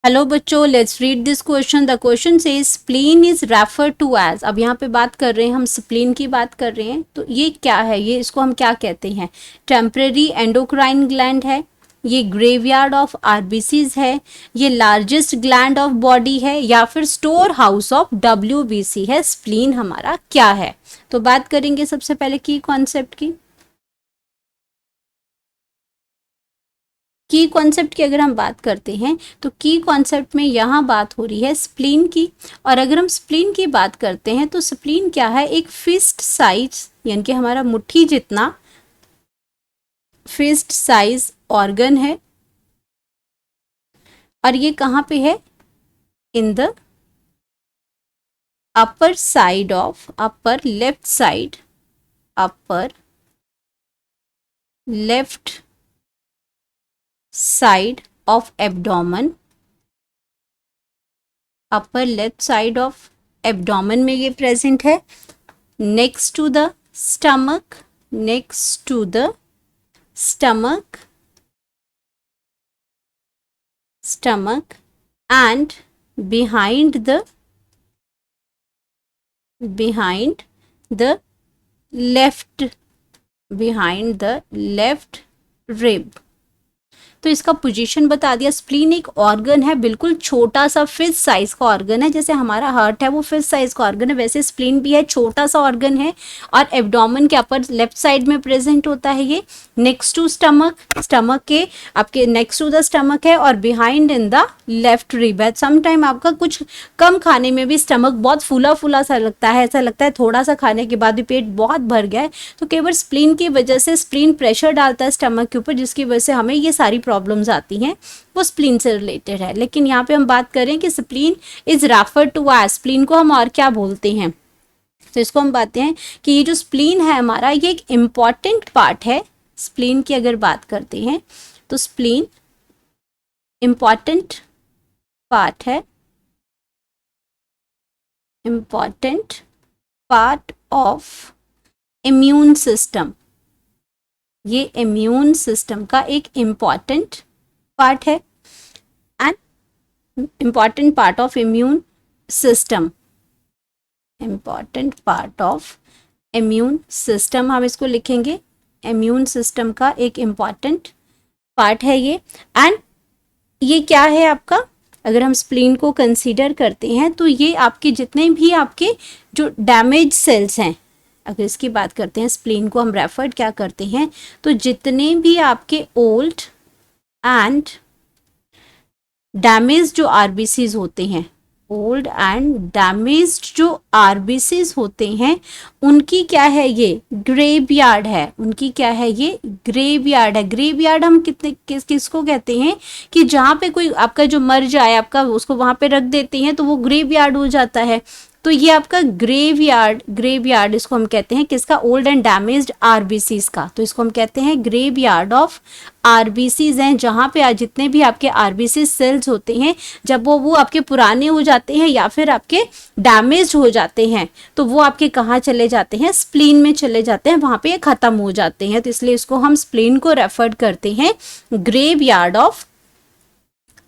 Hello बच्चों, let's read this question. The question says spleen is refer to as. अब यहाँ पे बात कर रहे हैं, हम स्प्लीन की बात कर रहे हैं। तो ये क्या है, ये इसको हम क्या कहते हैं? टेम्परेरी एंडोक्राइन ग्लैंड है, ये ग्रेवयार्ड ऑफ आरबीसीज है, ये लार्जेस्ट ग्लैंड ऑफ बॉडी है, या फिर स्टोर हाउस ऑफ डब्ल्यूबीसी है। स्प्लीन हमारा क्या है? तो बात करेंगे सबसे पहले की कॉन्सेप्ट की कॉन्सेप्ट की अगर हम बात करते हैं तो की कॉन्सेप्ट में यहाँ बात हो रही है स्प्लीन की। और अगर हम स्प्लीन की बात करते हैं तो स्प्लीन क्या है? एक फिस्ट साइज, यानी कि हमारा मुट्ठी जितना फिस्ट साइज ऑर्गन है। और ये कहाँ पे है? In the upper side of, upper left side, upper left side of abdomen, upper left side of abdomen में ये प्रेजेंट है। Next to the stomach, next to the stomach, stomach and behind the left, behind the left rib। तो इसका position बता दिया। Spleen एक organ है, बिल्कुल छोटा सा फिश साइज का ऑर्गन है। जैसे हमारा हार्ट है वो फिश साइज का ऑर्गन है, वैसे स्प्लीन भी है, छोटा सा ऑर्गन है और एब्डोमेन के अपर लेफ्ट साइड में प्रेजेंट होता है ये। नेक्स्ट टू स्टमक, स्टमक के आपके नेक्स्ट टू द स्टमक है और behind in the left rib है। समटाइम आपका कुछ कम खाने में भी स्टमक बहुत फूला फूला सा लगता है, ऐसा लगता है थोड़ा सा खाने के बाद भी पेट बहुत भर गया है। तो केवल स्प्लीन की वजह से, स्प्लीन प्रेशर डालता है स्टमक के ऊपर, जिसकी वजह से हमें ये सारी प्रॉब्लम्स आती हैं, वो स्प्लीन से रिलेटेड है। लेकिन यहाँ पे हम बात करें कि spleen is refer to as, spleen को हम और क्या बोलते हैं? तो इसको हम बात हैं कि ये जो स्प्लीन है हमारा, ये एक इम्पॉर्टेंट पार्ट है। स्प्लीन की अगर बात करते हैं तो स्प्लीन इम्पॉर्टेंट पार्ट है, important part of immune system. ये इम्यून सिस्टम का एक इम्पॉर्टेंट पार्ट है and important part of immune system, important part of immune system हम इसको लिखेंगे। इम्यून सिस्टम का एक इम्पॉर्टेंट पार्ट है ये। एंड ये क्या है आपका? अगर हम स्प्लीन को कंसीडर करते हैं तो ये आपके जितने भी आपके जो डैमेज सेल्स हैं, अगर इसकी बात करते हैं, स्प्लीन को हम रेफर्ड क्या करते हैं, तो जितने भी आपके ओल्ड एंड डैमेज जो आरबीसीज होते हैं, ओल्ड एंड डैमेज्ड जो आरबीसीज होते हैं, उनकी क्या है? ये ग्रेवयार्ड है। उनकी क्या है? ये ग्रेवयार्ड है। ग्रेवयार्ड हम किसको कहते हैं? कि जहाँ पे कोई आपका जो मर जाए, आपका उसको वहाँ पे रख देते हैं तो वो ग्रेवयार्ड हो जाता है। तो ये आपका ग्रेवयार्ड इसको हम कहते हैं किसका? ओल्ड एंड डैमेज्ड आरबीसीज का। तो इसको हम कहते हैं ग्रेवयार्ड ऑफ आरबीसीज हैं, जहाँ पे आज जितने भी आपके आरबीसी सेल्स होते हैं, जब वो आपके पुराने हो जाते हैं या फिर आपके डैमेज हो जाते हैं, तो वो आपके कहाँ चले जाते हैं? स्प्लीन में चले जाते हैं, वहाँ पे खत्म हो जाते हैं। तो इसलिए इसको हम स्प्लीन को रेफर करते हैं ग्रेवयार्ड ऑफ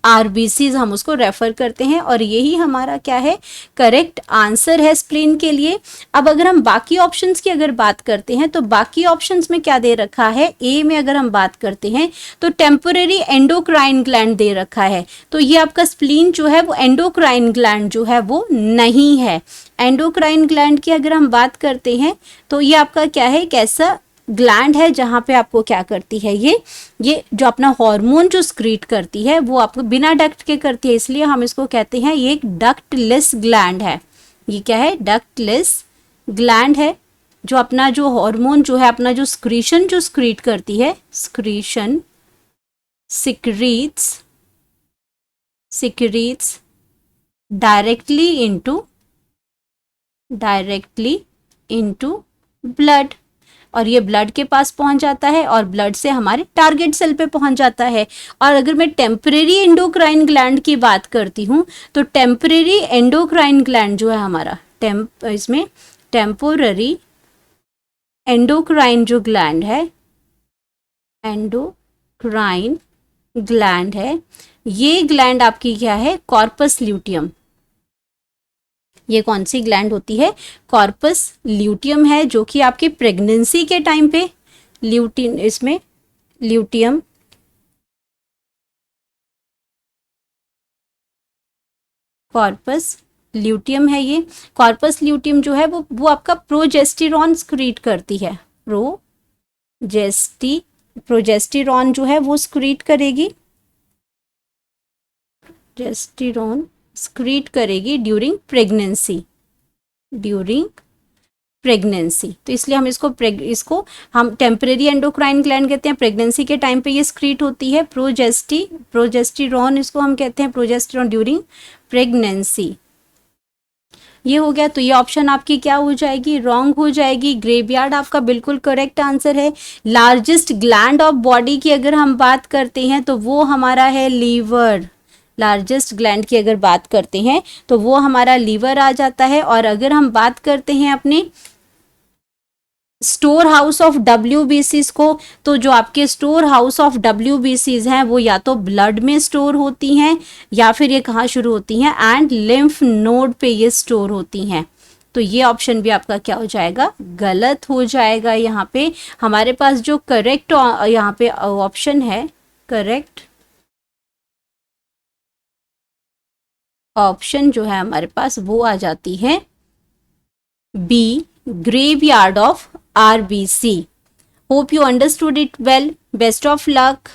आरबीसीज, हम उसको रेफर करते हैं। और यही हमारा क्या है? करेक्ट आंसर है स्प्लीन के लिए। अब अगर हम बाकी ऑप्शंस की अगर बात करते हैं तो बाकी ऑप्शंस में क्या दे रखा है? ए में अगर हम बात करते हैं तो टेम्पोररी एंडोक्राइन ग्लैंड दे रखा है। तो ये आपका स्प्लीन जो है वो एंडोक्राइन ग्लैंड जो है वो नहीं है। एंडोक्राइन ग्लैंड की अगर हम बात करते हैं तो ये आपका क्या है? एक ऐसा ग्लैंड है जहाँ पे आपको क्या करती है, ये जो अपना हार्मोन जो स्क्रीट करती है वो आपको बिना डक्ट के करती है, इसलिए हम इसको कहते हैं ये एक डक्टलेस ग्लैंड है। ये क्या है? डक्टलेस ग्लैंड है, जो अपना जो हार्मोन जो है, अपना जो स्क्रीशन जो स्क्रीट करती है, secretion secretes directly into blood, और ये ब्लड के पास पहुंच जाता है और ब्लड से हमारे टारगेट सेल पे पहुंच जाता है। और अगर मैं टेम्परेरी एंडोक्राइन ग्लैंड की बात करती हूँ तो टेम्परेरी एंडोक्राइन ग्लैंड जो है हमारा, इसमें टेम्पोररी एंडोक्राइन जो ग्लैंड है, एंडोक्राइन ग्लैंड है, ये ग्लैंड आपकी क्या है, कॉर्पस ल्यूटियम। ये कौन सी ग्लैंड होती है, कॉर्पस ल्यूटियम है, जो कि आपकी प्रेगनेंसी के टाइम पे ल्यूटिन, इसमें ल्यूटियम कॉर्पस ल्यूटियम है। ये कॉर्पस ल्यूटियम जो है वो आपका प्रोजेस्टेरॉन स्क्रीट करती है, प्रोजेस्टेरॉन जो है वो स्क्रीट करेगी, प्रोजेस्टेरॉन स्क्रीट करेगी ड्यूरिंग प्रेगनेंसी, तो इसलिए हम इसको हम टेम्परेरी एंडोक्राइन ग्लैंड कहते हैं। प्रेगनेंसी के टाइम पे ये स्क्रीट होती है, प्रोजेस्टेरॉन इसको हम कहते हैं, प्रोजेस्टेरॉन ड्यूरिंग प्रेगनेंसी। ये हो गया, तो ये ऑप्शन आपकी क्या हो जाएगी, रॉन्ग हो जाएगी। ग्रेवयार्ड आपका बिल्कुल करेक्ट आंसर है। लार्जेस्ट ग्लैंड ऑफ बॉडी की अगर हम बात करते हैं तो वो हमारा है लीवर। लार्जेस्ट ग्लैंड की अगर बात करते हैं तो वो हमारा लीवर आ जाता है। और अगर हम बात करते हैं अपने स्टोर हाउस ऑफ WBCs को, तो जो आपके स्टोर हाउस ऑफ WBCs हैं वो या तो ब्लड में स्टोर होती हैं या फिर ये कहाँ शुरू होती हैं, एंड लिम्फ नोड पे ये स्टोर होती हैं। तो ये ऑप्शन भी आपका क्या हो जाएगा, गलत हो जाएगा। यहाँ पे हमारे पास जो करेक्ट यहाँ पे ऑप्शन है, करेक्ट ऑप्शन जो है हमारे पास वो आ जाती है B, graveyard of RBC. Hope you understood it well. Best of luck.